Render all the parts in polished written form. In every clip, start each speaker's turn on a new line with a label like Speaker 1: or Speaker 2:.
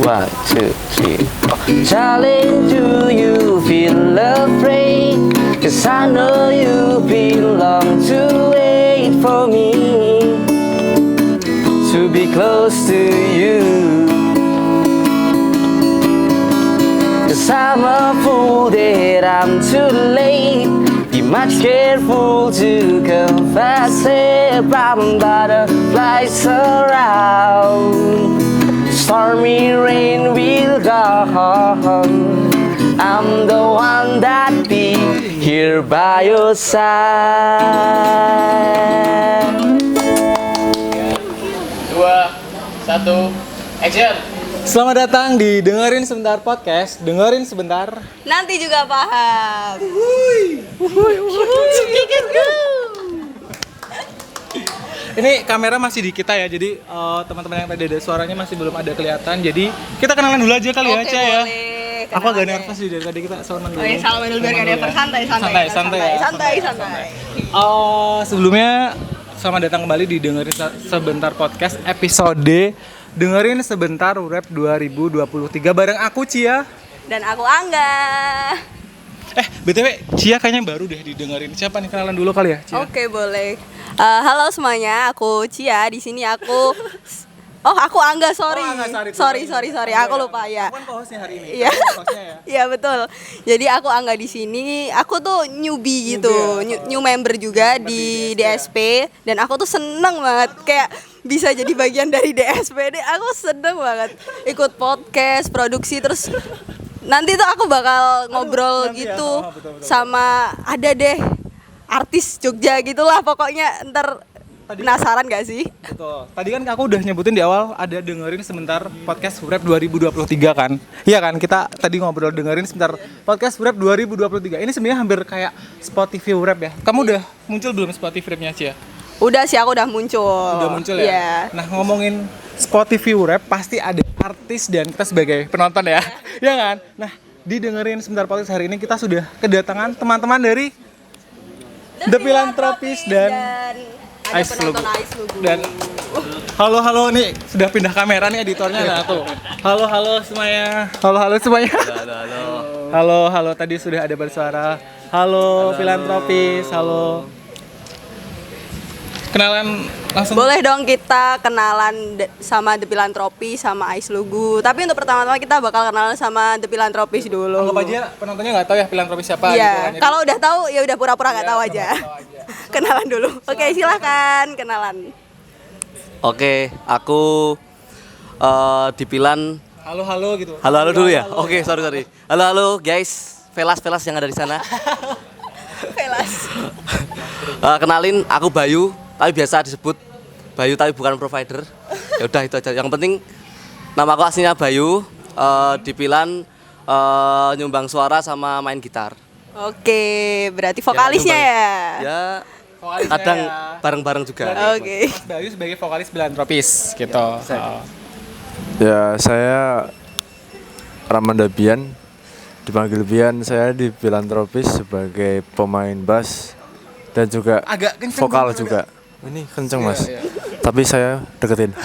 Speaker 1: 1, 2, 3. Darling, do you feel afraid? 'Cause I know you belong to wait for me to be close to you. 'Cause I'm a fool that I'm too late. Be much careful to confess it. Brown butterflies around. Stormy rain will come. I'm the one that be here by your side.
Speaker 2: 2, 1, action.
Speaker 3: Selamat datang di Dengerin Sebentar Podcast. Dengerin sebentar.
Speaker 4: Nanti juga paham.
Speaker 3: Ini kamera masih di kita ya, jadi teman-teman yang tadi ada suaranya masih belum ada kelihatan. Jadi kita kenalan dulu aja kali ya,
Speaker 4: Oke,
Speaker 3: Ca ya.
Speaker 4: boleh.
Speaker 3: Aku agak nervous sih dari tadi kita salaman dulu.
Speaker 4: Oh, ya, salaman dulu biar gak nervous. Santai.
Speaker 3: Santai. Sebelumnya selamat datang kembali di Dengerin Sebentar Podcast episode Dengerin Sebentar Rap 2023 bareng aku Cia.
Speaker 4: Dan aku Angga.
Speaker 3: BTW Cia kayaknya baru deh didengerin. Siapa nih, kenalan dulu kali ya, Cia?
Speaker 4: Oke, boleh. Halo semuanya, aku Cia. Di sini aku aku Angga, sorry.
Speaker 3: Oh, Angga,
Speaker 4: Sorry. Aku lupa ya.
Speaker 3: Aku kan co-hostnya hari ini.
Speaker 4: Iya.
Speaker 3: Hostnya ya.
Speaker 4: Iya, betul. Jadi aku Angga di sini. Aku tuh newbie gitu, new member juga di DSP, dan aku tuh seneng banget kayak bisa jadi bagian dari DSP. Aku seneng banget ikut podcast, produksi, terus nanti tuh aku bakal ngobrol
Speaker 3: nanti
Speaker 4: gitu
Speaker 3: ya. Betul.
Speaker 4: sama ada deh artis Jogja gitulah pokoknya, ntar penasaran gak sih?
Speaker 3: Betul. Tadi kan aku udah nyebutin di awal ada dengerin sebentar podcast Rap 2023 kan. Iya kan? Kita tadi ngobrol dengerin sebentar podcast Rap 2023. Ini sebenarnya hampir kayak Spotify Rap ya. Kamu udah muncul belum Spotify Rap-nya, Cia?
Speaker 4: Udah sih, aku udah muncul.
Speaker 3: Udah muncul ya?
Speaker 4: Iya.
Speaker 3: Nah, ngomongin Spotify Rap pasti ada artis dan kita sebagai penonton ya. Iya kan? Nah, di dengerin sebentar podcast hari ini kita sudah kedatangan teman-teman dari The Philanthropist dan
Speaker 4: ada
Speaker 3: Ice
Speaker 4: penonton
Speaker 3: Lugu.
Speaker 4: Ice Lugu.
Speaker 3: Dan halo nih, sudah pindah kamera nih editornya. Nah, tuh. Halo semuanya. Halo semuanya. Halo, tadi sudah ada bersuara. Halo Philanthropist, halo. Kenalan langsung.
Speaker 4: Boleh dong kita kenalan sama The Philanthropist sama Ice Lugu. Tapi untuk pertama-tama kita bakal kenalan sama The Philanthropist dulu.
Speaker 3: Anggap aja penontonnya nggak tahu ya Philanthropist siapa.
Speaker 4: Iya,
Speaker 3: gitu kan.
Speaker 4: kalau udah tahu ya udah pura-pura nggak tahu aja. Kenalan dulu. Oke, silakan kenalan.
Speaker 1: Oke, aku dipilan.
Speaker 3: Halo gitu.
Speaker 1: Halo dulu ya. Oke, sorry. Halo guys, Velas yang ada di sana.
Speaker 4: Velas.
Speaker 1: Kenalin, aku Bayu, tapi biasa disebut Bayu tapi bukan provider. Ya udah itu aja. Yang penting nama aku aslinya Bayu, dipilan nyumbang suara sama main gitar.
Speaker 4: Oke, berarti vokalisnya ya.
Speaker 1: Ya,
Speaker 3: Vokalisnya
Speaker 1: kadang
Speaker 3: ya.
Speaker 1: bareng-bareng juga.
Speaker 4: Oke.
Speaker 3: Mas Bayu sebagai vokalis Philanthropist gitu.
Speaker 5: Ya, saya Ramanda Bian. Dipanggil Bian, saya di Philanthropist sebagai pemain bass dan juga
Speaker 3: Agak kenceng
Speaker 5: vokal
Speaker 3: dong,
Speaker 5: juga. Ini kenceng, Mas.
Speaker 3: Iya.
Speaker 5: Tapi saya deketin.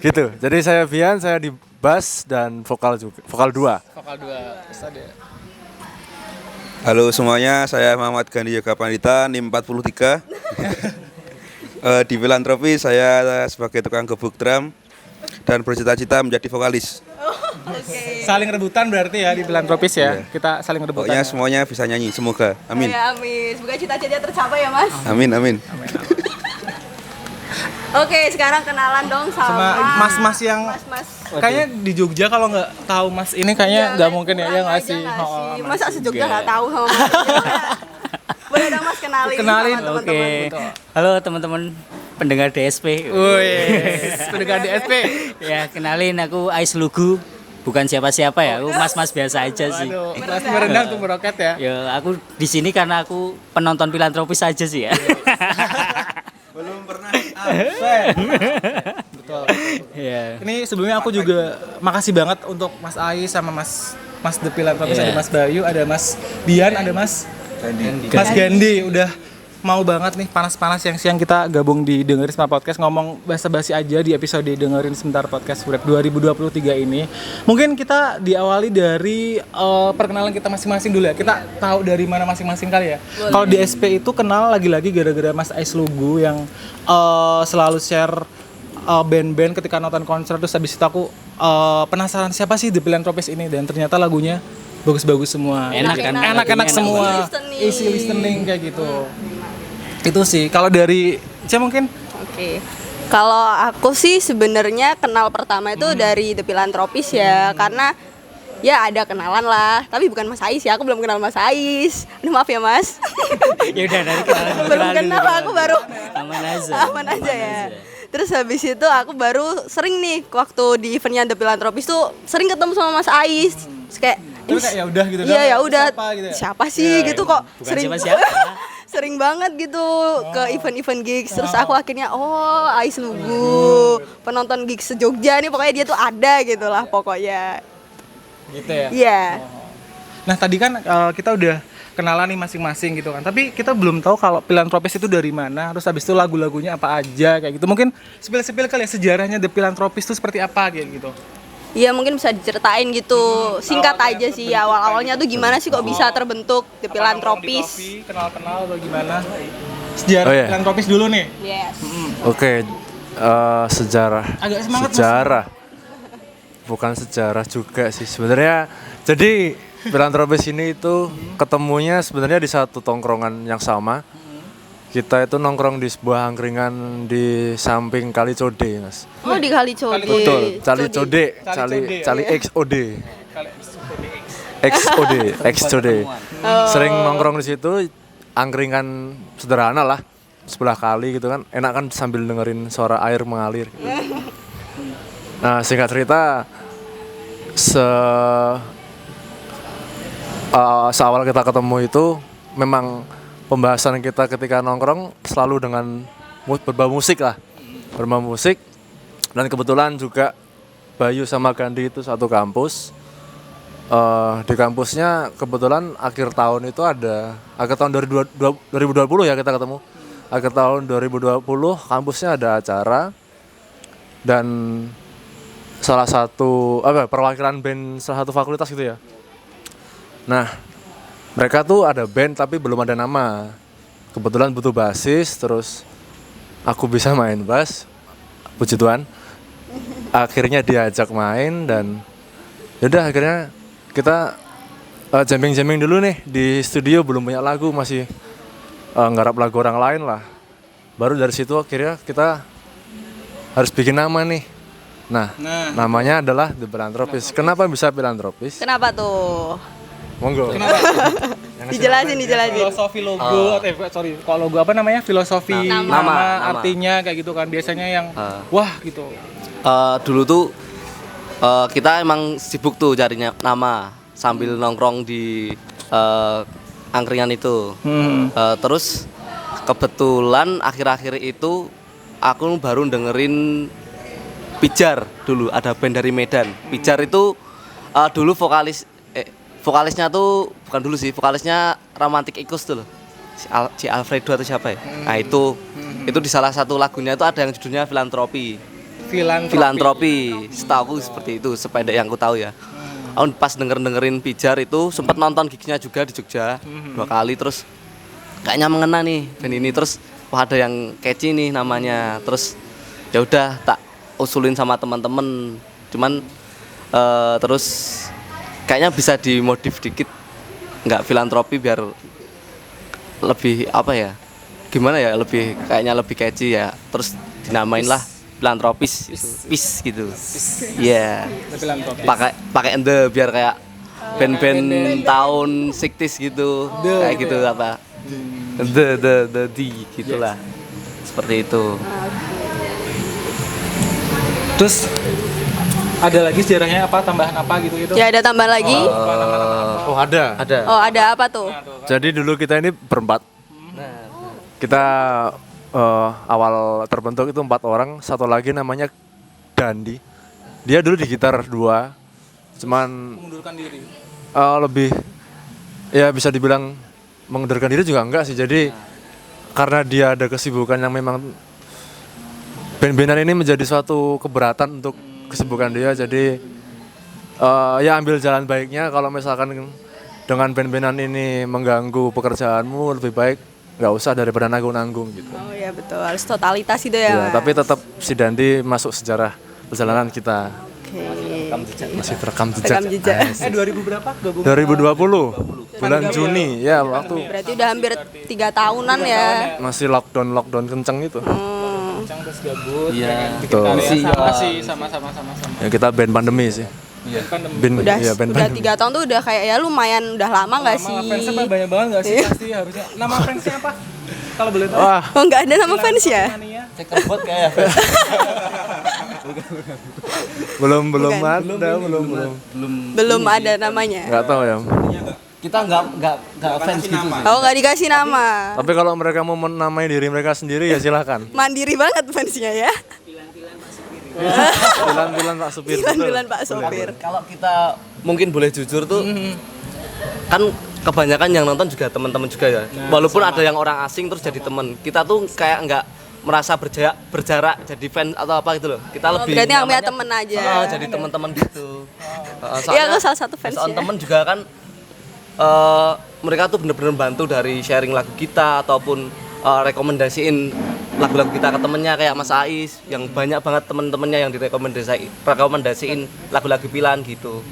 Speaker 5: Gitu. Jadi saya Bian, saya di bass dan vokal juga. Vokal 2.
Speaker 3: Vokal 2. Terus ada.
Speaker 6: Halo semuanya, saya Muhammad Gandhi Yoga Pandita, NIM 43. Di Philanthropy saya sebagai tukang gebuk drum dan bercita-cita menjadi vokalis.
Speaker 4: Oke.
Speaker 3: Saling rebutan berarti ya di Philanthropist ya.
Speaker 6: Iya.
Speaker 3: Kita saling rebutan.
Speaker 6: Pokoknya
Speaker 3: ya.
Speaker 6: semuanya bisa nyanyi, semoga. Amin.
Speaker 4: Ya, amin. Semoga cita-citanya tercapai ya, Mas.
Speaker 6: Amin.
Speaker 4: Oke, sekarang kenalan dong
Speaker 3: Sama mas-mas yang
Speaker 4: mas-mas.
Speaker 3: kayaknya di Jogja kalau nggak tahu Mas ini kayaknya nggak mungkin ya,
Speaker 4: kurang
Speaker 3: nggak
Speaker 4: aja
Speaker 3: sih?
Speaker 4: Masa se-Jogja nggak tahu sama Mas? Boleh dong Mas kenalin
Speaker 3: Kenalin,
Speaker 4: sama
Speaker 7: Oke.
Speaker 4: teman-teman.
Speaker 7: Halo teman-teman pendengar DSP.
Speaker 3: Wih, pendengar DSP.
Speaker 7: Ya, kenalin aku Ice Lugu. Bukan siapa-siapa ya, aku mas-mas biasa aja sih.
Speaker 3: Waduh, kelas merendah tuh meroket ya.
Speaker 7: Ya, aku di sini karena aku penonton Philanthropist aja sih ya.
Speaker 6: Belum pernah.
Speaker 3: Betul.
Speaker 7: Ya.
Speaker 3: Ini sebelumnya aku juga makasih banget untuk Mas Ais sama Mas The Philanthropist,
Speaker 7: Iya.
Speaker 3: ada Mas Bayu, ada Mas Bian, ada Mas
Speaker 7: Gandhi.
Speaker 3: Gandhi udah mau banget nih panas-panas siang-siang kita gabung di Dengerin Sebentar Podcast, ngomong basa-basi aja di episode Dengerin Sebentar Podcast Wrap 2023 ini. Mungkin kita diawali dari perkenalan kita masing-masing dulu ya. Kita tahu dari mana masing-masing kali ya. Kalau di SP itu kenal lagi-lagi gara-gara Mas Ais Lugu yang selalu share band-band ketika nonton konser. Terus habis itu aku penasaran siapa sih The Philanthropist ini, dan ternyata lagunya bagus-bagus semua, enak-enak semua, easy listening kayak gitu. Itu sih kalau dari Cia mungkin.
Speaker 4: Oke. Kalau aku sih sebenarnya kenal pertama itu dari The Philanthropist ya, karena ya ada kenalan lah, tapi bukan Mas Ais ya, aku belum kenal Mas Ais. Maaf ya Mas.
Speaker 7: Ya udah dari kenalan
Speaker 4: Belum kenal, aku baru
Speaker 7: aman aja
Speaker 4: ya. Terus habis itu aku baru sering nih waktu di eventnya The Philanthropist tuh sering ketemu sama Mas Ais. Terus kayak
Speaker 3: Terus kayak ya udah gitu
Speaker 4: iya ya udah
Speaker 3: siapa gitu ya?
Speaker 4: siapa sih gitu kok
Speaker 7: bukan
Speaker 4: sering
Speaker 7: siapa-siapa.
Speaker 4: sering banget gitu ke event-event gigs. Terus aku akhirnya Ais Lugu penonton gigs se-Jogja nih, pokoknya dia tuh ada gitu lah pokoknya
Speaker 3: Gitu ya.
Speaker 4: iya.
Speaker 3: Nah tadi kan kita udah kenalan nih masing-masing gitu kan, tapi kita belum tahu kalau Philanthropist itu dari mana, terus habis itu lagu-lagunya apa aja kayak gitu. Mungkin spill kali ya sejarahnya The Philanthropist itu seperti apa kayak gitu.
Speaker 4: Iya mungkin bisa diceritain gitu, singkat aja sih awal-awalnya tuh gimana sih kok bisa terbentuk The Philanthropist.
Speaker 3: Kenal-kenal atau gimana? Sejarah
Speaker 5: Oh, iya.
Speaker 3: Philanthropist dulu nih.
Speaker 4: Yes.
Speaker 5: Oke, sejarah.
Speaker 3: Agak semangat, Mas.
Speaker 5: Sejarah. Bukan sejarah juga sih sebenarnya. Jadi Philanthropist ini itu ketemunya sebenarnya di satu tongkrongan yang sama. Kita itu nongkrong di sebuah angkringan di samping Kali Code, Mas.
Speaker 4: Oh di Kali Code.
Speaker 5: Betul, Kali Code, Kali XOD. XOD. Sering nongkrong di situ, angkringan sederhana lah, sebelah kali gitu kan. Enak kan sambil dengerin suara air mengalir gitu. Nah, singkat cerita seawal kita ketemu itu memang pembahasan kita ketika nongkrong selalu dengan berbau musik lah, berbau musik. Dan kebetulan juga Bayu sama Gandhi itu satu kampus. Di kampusnya kebetulan akhir tahun itu ada, akhir tahun 2020 ya kita ketemu. Akhir tahun 2020 kampusnya ada acara dan salah satu perwakilan band salah satu fakultas gitu ya. Nah, mereka tuh ada band tapi belum ada nama. Kebetulan butuh basis, terus aku bisa main bass, puji Tuhan. Akhirnya diajak main dan yaudah akhirnya kita jamming dulu nih di studio, belum punya lagu, masih nggarap lagu orang lain lah. Baru dari situ akhirnya kita harus bikin nama nih. Nah, namanya adalah The Philanthropist. Kenapa bisa Philanthropist?
Speaker 4: Kenapa tuh?
Speaker 5: Monggo.
Speaker 4: Dijelasin.
Speaker 3: Filosofi logo kalau logo apa namanya? Filosofi nama, artinya kayak gitu kan. Biasanya yang wah gitu.
Speaker 1: Dulu tuh kita emang sibuk tuh carinya nama sambil nongkrong di angkringan itu. Terus kebetulan akhir-akhir itu aku baru dengerin Pijar dulu, ada band dari Medan. Pijar itu dulu vokalisnya tuh bukan dulu sih, vokalisnya Romantic Echoes tuh loh. Si Alfredo atau siapa ya? Nah itu di salah satu lagunya itu ada yang judulnya Filantropi. Setahu seperti itu, sependek yang aku tahu ya. Aku pas dengerin Pijar itu sempat nonton gigsnya juga di Jogja 2 kali, terus kayaknya mengena nih band ini, terus wah ada yang catchy nih namanya. Terus ya udah tak usulin sama teman-teman. Cuman terus kayaknya bisa dimodif dikit, nggak filantropi biar lebih apa ya, gimana ya, kayaknya lebih catchy ya. Terus dinamain lah Philantropis, peace gitu. Iya. Pakai the biar kayak band-band tahun 60s gitu, kayak gitu apa. The gitulah. Seperti itu.
Speaker 3: Terus ada lagi sejarahnya apa, tambahan apa gitu?
Speaker 4: Ya ada tambahan lagi.
Speaker 5: Oh ada.
Speaker 4: Oh ada apa tuh?
Speaker 5: Jadi dulu kita ini berempat. Kita awal terbentuk itu 4 orang. Satu lagi namanya Dandi. Dia dulu di gitar 2. Cuman
Speaker 3: Mengundurkan diri.
Speaker 5: lebih ya bisa dibilang mengundurkan diri juga enggak sih. Jadi karena dia ada kesibukan yang memang band-bandan ini menjadi suatu keberatan untuk kesibukan dia, jadi ya ambil jalan baiknya. Kalau misalkan dengan band-bandan ini mengganggu pekerjaanmu, lebih baik nggak usah daripada nanggung-nanggung gitu.
Speaker 4: Oh ya betul, harus totalitas itu ya,
Speaker 5: Ya,
Speaker 4: Mas.
Speaker 5: tapi tetap si Dandi masuk sejarah perjalanan kita.
Speaker 4: Oke.
Speaker 5: Masih terekam jejak.
Speaker 4: Rekam jejak.
Speaker 3: 2000 berapa gabung?
Speaker 5: 2020 bulan Juni ya, waktu
Speaker 4: Berarti udah hampir 3 tahunan ya.
Speaker 5: masih lockdown kenceng itu.
Speaker 3: Kencang terus gabut.
Speaker 1: Iya.
Speaker 3: Bikin
Speaker 5: Betul.
Speaker 3: karya sama sih, sama-sama.
Speaker 5: Ya kita band pandemi sih. Band,
Speaker 4: Udah
Speaker 5: ya, band
Speaker 4: udah
Speaker 5: pandemi.
Speaker 4: 3 tahun tuh udah kayak ya lumayan udah lama nggak sih?
Speaker 3: Nama fansnya banyak banget nggak sih? Pasti harusnya. Nama fansnya apa? Kalau boleh tahu.
Speaker 5: Wah,
Speaker 4: Oh nggak ada nama fans ya?
Speaker 3: Mania.
Speaker 1: Checkerboard kayak
Speaker 5: belum
Speaker 4: Bukan.
Speaker 5: ada, belum.
Speaker 4: Belum ada namanya.
Speaker 5: Nggak tahu ya.
Speaker 1: kita nggak fans gitu sih.
Speaker 4: Oh nggak dikasih nama.
Speaker 5: Tapi kalau mereka mau menamai diri mereka sendiri ya silakan.
Speaker 4: Mandiri banget fansnya ya.
Speaker 5: Bilang Pak Supir. betul.
Speaker 4: Bilan Pak Sopir.
Speaker 1: Kalau kita mungkin boleh jujur tuh, kan kebanyakan yang nonton juga teman-teman juga ya. Walaupun ada yang orang asing terus jadi teman, kita tuh kayak nggak merasa berjarak jadi fan atau apa gitu loh. Kita lebih
Speaker 4: berarti anggapnya
Speaker 1: namanya-
Speaker 4: temen aja.
Speaker 1: Jadi teman-teman gitu.
Speaker 4: Iya, aku salah satu fans
Speaker 1: soal
Speaker 4: ya.
Speaker 1: temen juga kan mereka tuh bener-bener bantu dari sharing lagu kita ataupun rekomendasiin lagu-lagu kita ke temennya, kayak Mas Ais yang banyak banget temen-temennya yang rekomendasiin lagu-lagu pilihan gitu.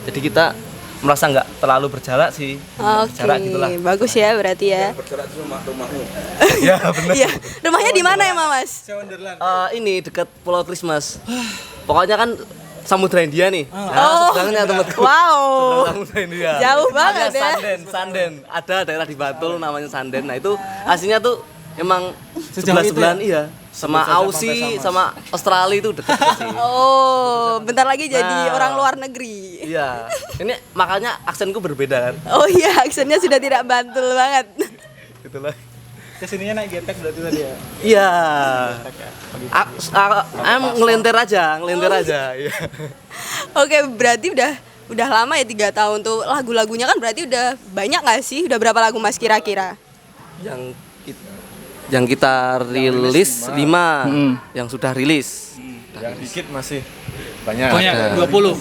Speaker 1: Jadi kita merasa nggak terlalu berjarak sih.
Speaker 4: Oke,
Speaker 1: Berjarak gitulah.
Speaker 4: bagus ya berarti ya.
Speaker 6: Bergerak di rumahmu.
Speaker 1: Ya benar.
Speaker 4: Iya, rumahnya di mana emang Mas?
Speaker 1: Ini dekat Pulau Christmas. Pokoknya kan Samudra India nih.
Speaker 4: Oh.
Speaker 1: Seberangnya temenku.
Speaker 4: Wow,
Speaker 1: Samudra India.
Speaker 4: Jauh banget
Speaker 1: Namanya
Speaker 4: ya.
Speaker 1: Sanden. Ada daerah di Bantul namanya Sanden. Nah itu aslinya tuh emang sebelah-sebelahan iya. Sama Aussie, sama Australia itu deket sih.
Speaker 4: Oh, bentar lagi jadi
Speaker 1: Nah.
Speaker 4: orang luar negeri.
Speaker 1: Iya. Ini makanya aksenku berbeda kan.
Speaker 4: Oh iya, aksennya sudah tidak Bantul banget.
Speaker 1: Gitulah.
Speaker 3: Kesininya naik getek berarti tadi ya.
Speaker 1: Iya. Ngelintir aja. Iya.
Speaker 4: Oke, berarti udah lama ya 3 tahun tuh. Lagu-lagunya kan berarti udah banyak nggak sih? Udah berapa lagu Mas kira-kira?
Speaker 1: Yang kita rilis 5, yang sudah rilis.
Speaker 5: Yang dikit masih banyak.
Speaker 3: Banyak, 20.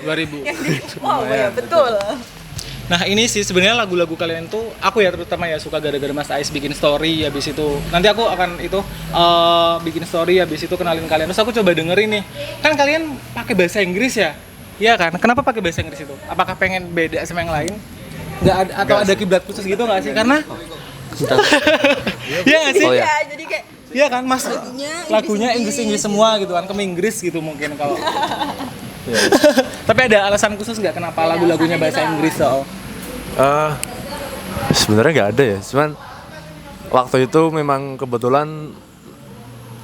Speaker 3: 2000.
Speaker 4: Wow, ya betul.
Speaker 3: Nah ini sih sebenarnya lagu-lagu kalian tuh aku ya terutama ya suka gara-gara Mas Ais bikin story, habis itu nanti aku akan itu bikin story, habis itu kenalin kalian, terus aku coba dengerin nih, kan kalian pakai bahasa Inggris ya, iya kan? Kenapa pakai bahasa Inggris itu? Apakah pengen beda sama yang lain? Nggak ada, atau ada kiblat khusus gitu nggak sih? Karena iya nggak sih?
Speaker 1: Oh, ya.
Speaker 4: Iya, jadi kayak
Speaker 3: Iya kan Mas, lagunya
Speaker 4: Inggris-Inggris.
Speaker 3: Inggris semua gitu kan, ke Inggris gitu mungkin kalau. Tapi ada alasan khusus nggak kenapa lagu-lagunya bahasa Inggris soal?
Speaker 5: Sebenarnya nggak ada ya, cuman waktu itu memang kebetulan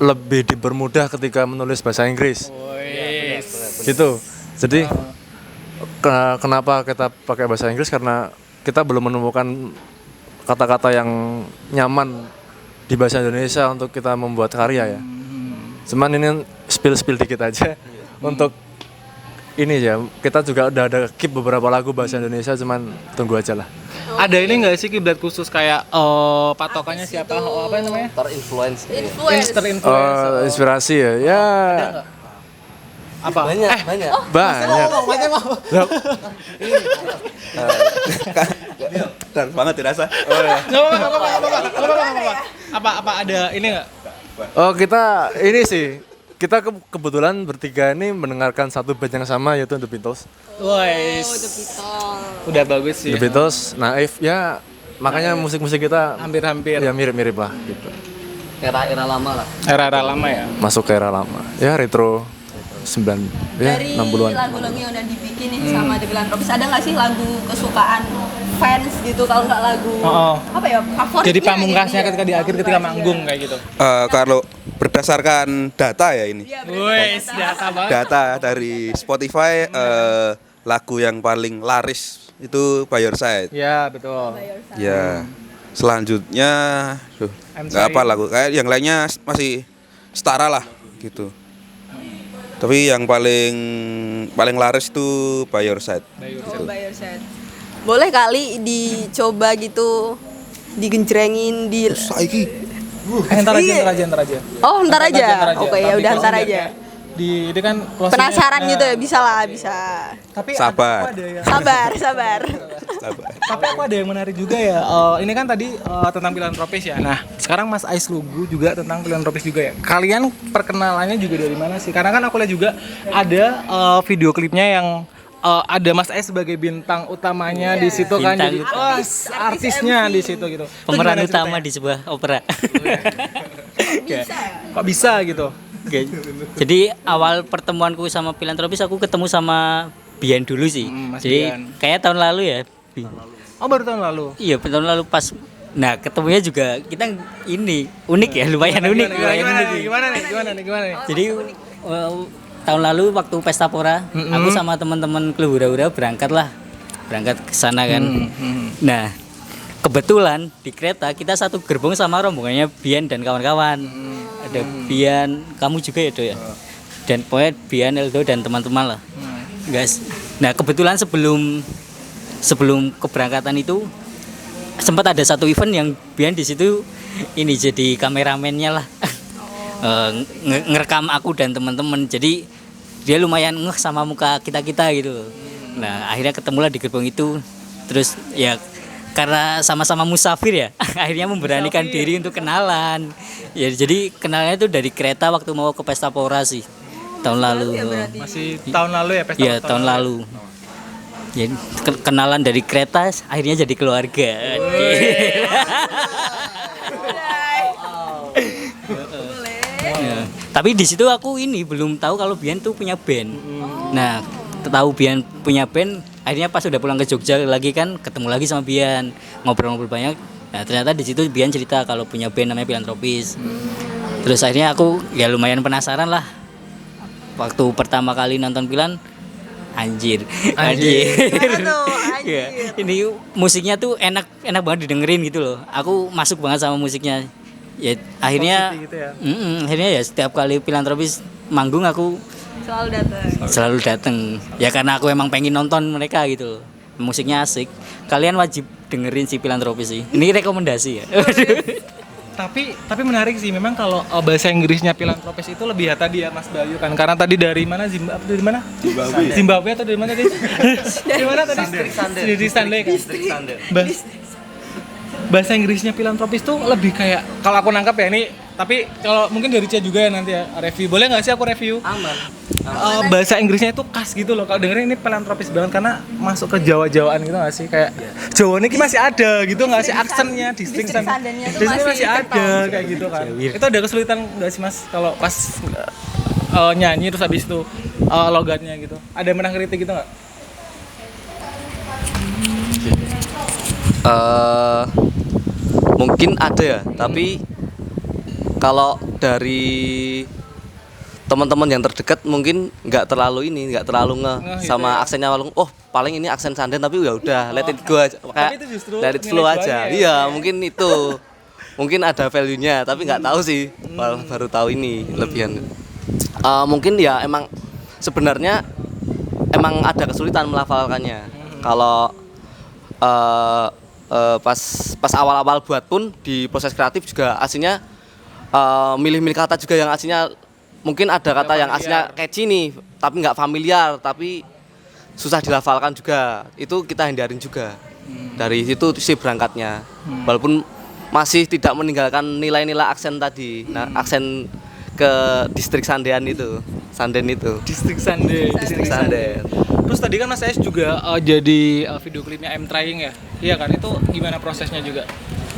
Speaker 5: lebih dipermudah ketika menulis bahasa Inggris. Gitu. Jadi kenapa kita pakai bahasa Inggris, karena kita belum menemukan kata-kata yang nyaman di bahasa Indonesia untuk kita membuat karya ya. Cuman ini spill dikit aja untuk ini ya, kita juga udah ada keep beberapa lagu bahasa Indonesia, cuman tunggu aja lah.
Speaker 3: Ada ini nggak sih kiblat khusus kayak patokannya siapa? Oh, apa namanya?
Speaker 1: Terinfluence.
Speaker 3: Terinfluence.
Speaker 5: Inspirasi ya, ya
Speaker 3: Apa?
Speaker 1: Banyak.
Speaker 5: banyak.
Speaker 6: Dan banget dirasa.
Speaker 3: Apa ada ini nggak?
Speaker 5: Oh kita ini sih, kita kebetulan bertiga ini mendengarkan satu band yang sama, yaitu The Beatles.
Speaker 3: Woi,
Speaker 4: The Beatles.
Speaker 3: udah bagus sih.
Speaker 5: The Beatles, Naif ya, makanya musik-musik kita
Speaker 3: Hampir-hampir
Speaker 5: ya mirip-mirip lah gitu.
Speaker 1: Era-era lama lah.
Speaker 3: era-era lama ya.
Speaker 5: Masuk ke era lama, ya retro 9 ya
Speaker 4: Dari
Speaker 5: 60-an.
Speaker 4: lagu-lagu yang udah dibikin nih sama The Philanthropist, ada nggak sih lagu kesukaan fans gitu, kalau nggak lagu apa ya favorit?
Speaker 3: Jadi pamungkasnya ketika di akhir ketika manggung kayak gitu.
Speaker 6: Kalau berdasarkan data ya ini.
Speaker 3: Woi, data banget.
Speaker 6: Data dari Spotify, lagu yang paling laris itu By Your Side.
Speaker 3: Ya betul.
Speaker 6: Ya. Selanjutnya
Speaker 3: I'm
Speaker 6: nggak
Speaker 3: sorry.
Speaker 6: apa lagu, kayak yang lainnya masih setara lah gitu. Tapi yang paling laris itu By Your Side.
Speaker 4: By Your Side. Boleh kali dicoba gitu digenjrengin di
Speaker 3: Ntar
Speaker 4: Iya.
Speaker 3: aja.
Speaker 4: Oh, ntar aja. Oke, ya
Speaker 3: Tapi
Speaker 4: udah
Speaker 3: kalau
Speaker 4: ntar
Speaker 3: biar
Speaker 4: aja.
Speaker 3: kayak Di kan closing-nya-
Speaker 4: Penasaran gitu ya,
Speaker 3: Nah,
Speaker 4: bisa lah, bisa.
Speaker 3: Tapi
Speaker 6: Sabar.
Speaker 3: aku ada yang
Speaker 4: Sabar.
Speaker 3: Tapi aku ada yang menarik juga ya. Ini kan tadi tentang filantropis ya. Nah, sekarang Mas Ais Lugu juga tentang filantropis juga ya. Kalian perkenalannya juga dari mana sih? Karena kan aku lihat juga ada video klipnya yang ada Mas Ais sebagai bintang utamanya di situ kan.
Speaker 7: Bintang
Speaker 3: Jadi
Speaker 7: utama.
Speaker 3: artisnya di situ gitu. Itu
Speaker 7: Pemeran
Speaker 3: gimana
Speaker 7: utama
Speaker 3: ceritanya?
Speaker 7: di sebuah opera.
Speaker 3: Kok bisa gitu?
Speaker 7: Oke. Jadi awal pertemuanku sama filantropis aku ketemu sama Bian dulu sih.
Speaker 3: Mas
Speaker 7: Jadi
Speaker 3: Bian.
Speaker 7: kayak tahun lalu ya.
Speaker 3: Oh, baru tahun lalu.
Speaker 7: Iya, tahun lalu pas. Nah, ketemunya juga kita ini unik ya, lumayan unik.
Speaker 3: Gimana nih?
Speaker 7: Jadi tahun lalu waktu Pesta Pora, aku sama teman-teman klub hura-hura berangkat ke sana kan. Nah, kebetulan di kereta kita satu gerbong sama rombongannya Bian dan kawan-kawan. Ada Bian, kamu juga ya Do ya. Dan pokoknya Bian, Eldo dan teman-teman lah. Guys. Nah, kebetulan sebelum keberangkatan itu sempat ada satu event yang Bian di situ ini jadi kameramennya lah. Ngerekam aku dan teman-teman. Jadi dia lumayan ngeh sama muka kita-kita gitu loh. Nah, akhirnya ketemulah di gerbong itu. Terus ya karena sama-sama musafir ya, akhirnya memberanikan diri untuk kenalan. Ya jadi kenalnya itu dari kereta waktu mau ke Pesta Pora sih tahun lalu.
Speaker 3: Masih tahun lalu ya pesta
Speaker 7: Iya, tahun lalu. Jadi kenalan dari kereta akhirnya jadi keluarga. Ya. Tapi di situ aku ini belum tahu kalau Bian tuh punya band. Nah, tahu Bian punya band, akhirnya pas udah pulang ke Jogja lagi kan ketemu lagi sama Bian, ngobrol-ngobrol banyak. Nah, ternyata di situ Bian cerita kalau punya band namanya Filantropis. Terus akhirnya aku ya lumayan penasaran lah. Waktu pertama kali nonton Pilan, anjir. Ya, ini musiknya tuh enak banget didengerin gitu loh. Aku masuk banget sama musiknya. Ya akhirnya
Speaker 3: Gitu ya.
Speaker 7: akhirnya ya setiap kali Filantropis manggung aku selalu datang. Ya karena aku emang pengen nonton mereka gitu loh. Musiknya asik. Kalian wajib dengerin si Filantropis sih. Ini rekomendasi ya.
Speaker 3: Tapi menarik sih memang kalau bahasa Inggrisnya filantropis itu lebih ya tadi ya Mas Bayu kan karena tadi dari mana Zimbabwe atau dari mana tadi? Dari mana tadi? Dari Stanley kan. Bahasa Inggrisnya filantropis tuh lebih kayak kalau aku nangkap ya ini tapi kalau mungkin dari Cia juga ya nanti ya review boleh nggak sih aku review?
Speaker 1: Aman.
Speaker 3: Bahasa Inggrisnya itu khas gitu loh kalau dengerin ini filantropis banget karena masuk ke Jawa-Jawaan gitu nggak sih kayak Jawa ini masih ada gitu nggak sih aksennya distinct
Speaker 4: sandannya tuh
Speaker 3: masih ada
Speaker 4: kental.
Speaker 3: kayak gitu kan itu ada kesulitan nggak sih Mas kalau pas nyanyi terus habis itu logatnya gitu ada yang pernah kritik gitu nggak?
Speaker 1: Mungkin ada ya, tapi kalau dari teman-teman yang terdekat mungkin nggak terlalu
Speaker 3: Gitu
Speaker 1: sama
Speaker 3: ya.
Speaker 1: aksennya paling ini aksen Sanden tapi ya udah let it go aja kayak
Speaker 3: itu justru
Speaker 1: let it flow
Speaker 3: nilai
Speaker 1: aja.
Speaker 3: jualnya ya,
Speaker 1: Iya,
Speaker 3: gitu ya.
Speaker 1: mungkin itu. Mungkin ada value-nya tapi nggak tahu sih. Baru tahu ini lebihan. Mungkin ya emang sebenarnya emang ada kesulitan melafalkannya. Kalau pas awal-awal buat pun di proses kreatif juga aslinya milih-milih kata juga yang aslinya mungkin ada kata yang aslinya catchy nih tapi nggak familiar tapi susah dilafalkan juga itu kita hindarin juga dari situ sih berangkatnya walaupun masih tidak meninggalkan nilai-nilai aksen tadi aksen ke distrik Sanden itu
Speaker 3: Distrik Sanden. Terus tadi kan Mas S juga jadi video klipnya I'm Trying ya? Iya kan, itu gimana prosesnya juga?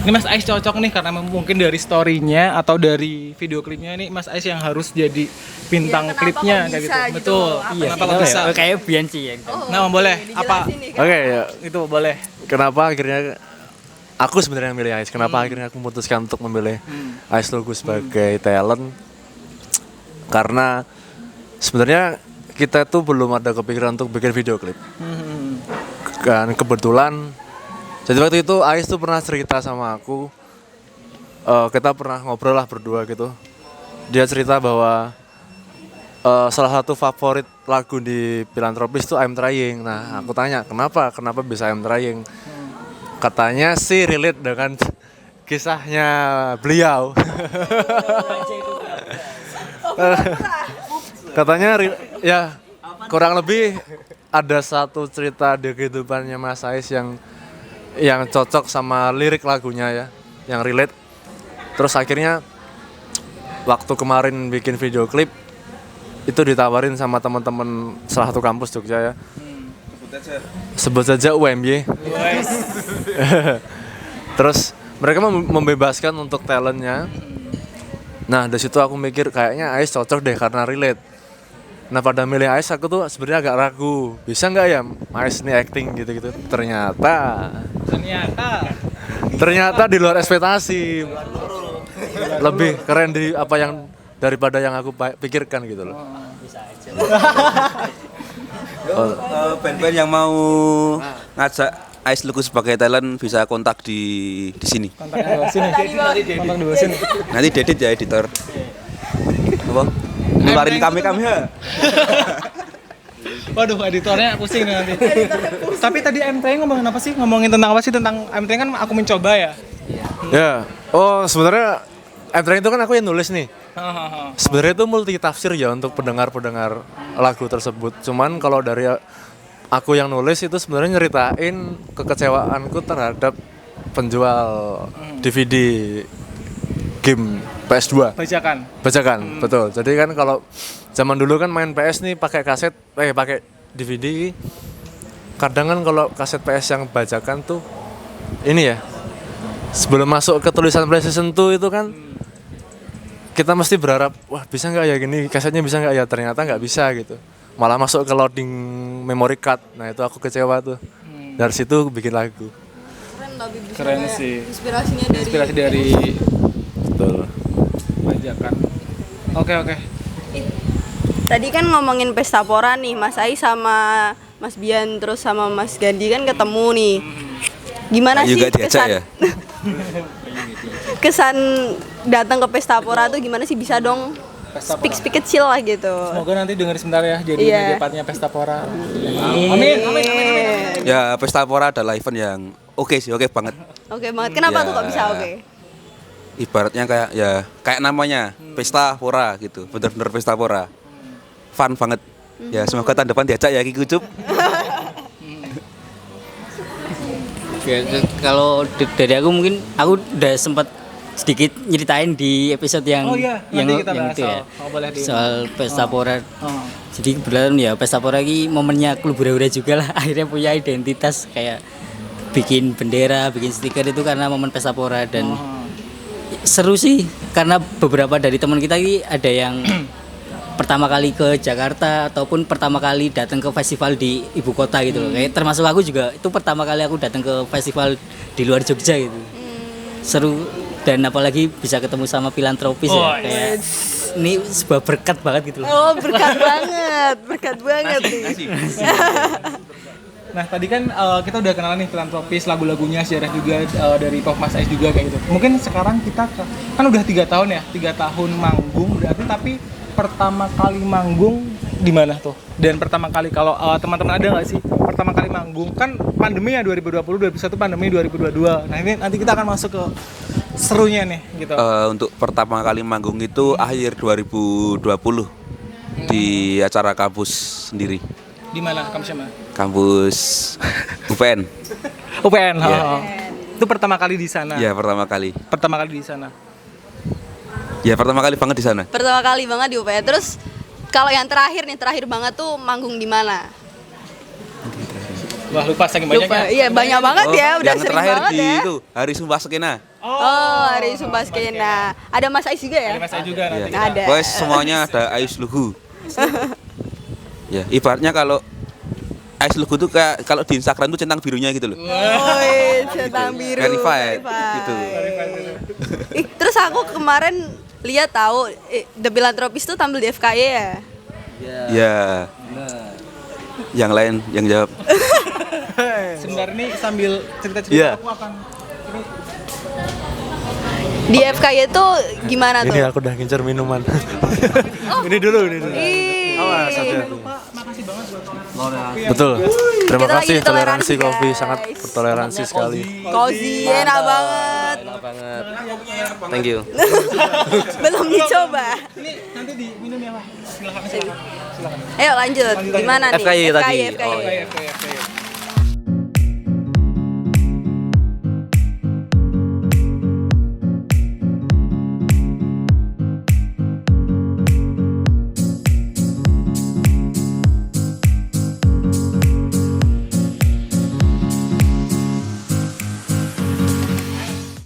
Speaker 3: Ini Mas Ais cocok nih karena mungkin dari story-nya atau dari video klipnya ini Mas Ais yang harus jadi bintang
Speaker 4: Iya, kenapa
Speaker 3: klipnya
Speaker 4: kok
Speaker 3: kayak
Speaker 4: bisa
Speaker 3: gitu.
Speaker 4: gitu?
Speaker 3: Betul.
Speaker 4: Apa
Speaker 3: Kenapa kok bisa?
Speaker 7: Kayak Bian sih ya.
Speaker 3: Nah, boleh. Apa?
Speaker 5: Oke ya,
Speaker 3: Itu boleh.
Speaker 5: kenapa akhirnya aku sebenarnya milih Ais? Kenapa akhirnya aku memutuskan untuk memilih Ais Lugu sebagai talent? Karena sebenarnya kita tuh belum ada kepikiran untuk bikin video klip. Dan kebetulan jadi waktu itu Ais tuh pernah cerita sama aku, kita pernah ngobrol lah berdua gitu. Dia cerita bahwa salah satu favorit lagu di Filantropis tuh I'm Trying. Nah aku tanya kenapa bisa I'm Trying? Katanya sih relate dengan kisahnya beliau. Katanya ya kurang lebih ada satu cerita di kehidupannya Mas Ais yang cocok sama lirik lagunya ya, yang relate. Terus akhirnya waktu kemarin bikin video klip itu ditawarin sama teman-teman salah satu kampus Jogja ya. Sebut saja UMY. Terus mereka membebaskan untuk talentnya. Nah dari situ aku mikir kayaknya Ais cocok deh karena relate. Nah pada milih Ais aku tuh sebenarnya agak ragu, bisa nggak ya Ais nih acting gitu-gitu. Ternyata di luar ekspektasi, lebih keren daripada yang aku pikirkan gitu loh.
Speaker 6: Band-band yang mau ngajak Ais Lugu sebagai talent bisa kontak di sini.
Speaker 3: Kontak di bawah sini.
Speaker 6: Nanti diedit ya editor. Apa? Ngeluarin kami ya.
Speaker 3: Waduh, editornya pusing nih nanti. Tapi tadi MT ngomongin apa sih? Ngomongin tentang apa sih? Tentang MT kan aku mencoba ya.
Speaker 5: Ya. Oh, sebenarnya MT itu kan aku yang nulis nih. Sebenarnya itu multi tafsir ya untuk pendengar-pendengar lagu tersebut. Cuman kalau dari aku yang nulis itu sebenarnya nyeritain kekecewaanku terhadap penjual DVD game PS2. Bajakan, betul. Jadi kan kalau zaman dulu kan main PS nih pakai pakai DVD. Kadang kan kalau kaset PS yang bajakan tuh ini ya. Sebelum masuk ke tulisan PlayStation 2 itu kan kita mesti berharap, wah bisa nggak ya gini, kasetnya bisa nggak ya, ternyata nggak bisa gitu. Malah masuk ke loading memory card, nah itu aku kecewa tuh. Dari situ bikin lagu.
Speaker 3: Keren sih.
Speaker 4: Inspirasi dari
Speaker 5: Betul.
Speaker 3: Bajakan. Oke.
Speaker 4: Tadi kan ngomongin pesta pora nih, Mas Ais sama Mas Bian terus sama Mas Gandhi kan ketemu nih. Gimana sih
Speaker 6: Juga diajak
Speaker 4: kesan
Speaker 6: ya?
Speaker 4: kesan datang ke pesta pora tuh gimana sih, bisa dong speak kecil lah gitu.
Speaker 3: Semoga nanti denger sebentar ya jadi media partnya Pesta Pora.
Speaker 4: Amin.
Speaker 6: Ya Pesta Pora adalah event yang oke banget.
Speaker 4: Oke banget. Kenapa
Speaker 6: Ya.
Speaker 4: tuh kok bisa oke?
Speaker 6: Ibaratnya kayak namanya Pesta Pora gitu, bener-bener Pesta Pora. Fun banget. Ya semoga tahun depan diajak ya Ki Kucup.
Speaker 7: Ya, kalau dari aku mungkin aku udah sempat sedikit nyeritain di episode yang
Speaker 3: nanti kita bahas
Speaker 7: itu ya, soal Pesta Pora.
Speaker 3: Oh.
Speaker 7: Jadi kebetulan ya Pesta Pora ini momennya klub hura-hura juga lah. Akhirnya punya identitas kayak bikin bendera, bikin stiker itu karena momen Pesta Pora. Dan seru sih karena beberapa dari teman kita ini ada yang pertama kali ke Jakarta ataupun pertama kali datang ke festival di ibu kota gitu loh. Kayak termasuk aku juga itu pertama kali aku datang ke festival di luar Jogja gitu. Seru, dan apalagi bisa ketemu sama filantropis ya. Kayak ini sebuah berkat banget gitu loh.
Speaker 4: Oh, berkat banget nih.
Speaker 3: Nah tadi kan kita udah kenalan nih filantropis, lagu-lagunya, sejarah juga dari Pop Mas Ais juga kayak gitu. Mungkin sekarang kita kan udah 3 tahun ya, 3 tahun manggung berarti, tapi pertama kali manggung di mana tuh? Dan pertama kali kalau teman-teman ada nggak sih pertama kali manggung, kan pandemi ya 2020, 2021 pandemi 2022. Nah ini nanti kita akan masuk ke serunya nih gitu.
Speaker 6: Untuk pertama kali manggung itu akhir 2020 di acara kampus sendiri.
Speaker 3: Di mana kampusnya mana?
Speaker 6: Kampus UPN.
Speaker 3: UPN.
Speaker 6: Iya.
Speaker 3: Itu pertama kali di sana.
Speaker 6: Ya pertama kali.
Speaker 3: Pertama kali di sana.
Speaker 6: Ya pertama kali banget di sana.
Speaker 4: Pertama kali banget di UPN. Terus kalau yang terakhir banget tuh manggung di mana?
Speaker 3: Wah lupa saking banyaknya.
Speaker 4: Iya banyak banget ya, udah
Speaker 6: yang
Speaker 4: sering
Speaker 6: terakhir
Speaker 4: banget
Speaker 6: di
Speaker 4: ya.
Speaker 6: itu Hari Sumpah Skena.
Speaker 4: Oh, Hari Sumpah Skena. Ada Mas Ais juga ya?
Speaker 3: Ada Mas Ais juga nanti.
Speaker 6: Ya.
Speaker 4: Ada.
Speaker 6: Pokoknya semuanya ada Ais Lugu. Ya, ibaratnya kalau Ais Lugu tuh kayak kalau di Instagram tuh centang birunya gitu loh.
Speaker 4: Woi, centang biru.
Speaker 6: Verified gitu.
Speaker 4: Terus aku kemarin lihat tahu The Philanthropist tuh tampil di FKY ya.
Speaker 6: Ya. Yang lain yang jawab.
Speaker 3: Sebentar ini sambil cerita-cerita
Speaker 5: Iya.
Speaker 3: aku akan
Speaker 4: Di FKY itu gimana tuh?
Speaker 5: Ini aku udah ngincer minuman. Ini dulu.
Speaker 4: Ih.
Speaker 5: Awas, hati-hati. Betul. Terima
Speaker 4: Kita lagi
Speaker 5: kasih
Speaker 4: di toleransi,
Speaker 5: toleransi kopi,
Speaker 4: guys.
Speaker 5: sangat bertoleransi sekali.
Speaker 4: Cozy, enak banget.
Speaker 1: banget. Thank you.
Speaker 4: Belum dicoba.
Speaker 3: Ini nanti diminum ya, Pak. Silakan.
Speaker 4: Ayo lanjut. Gimana nih?
Speaker 1: FKY tadi.
Speaker 4: FKY.
Speaker 1: Oh, iya.
Speaker 3: FKY.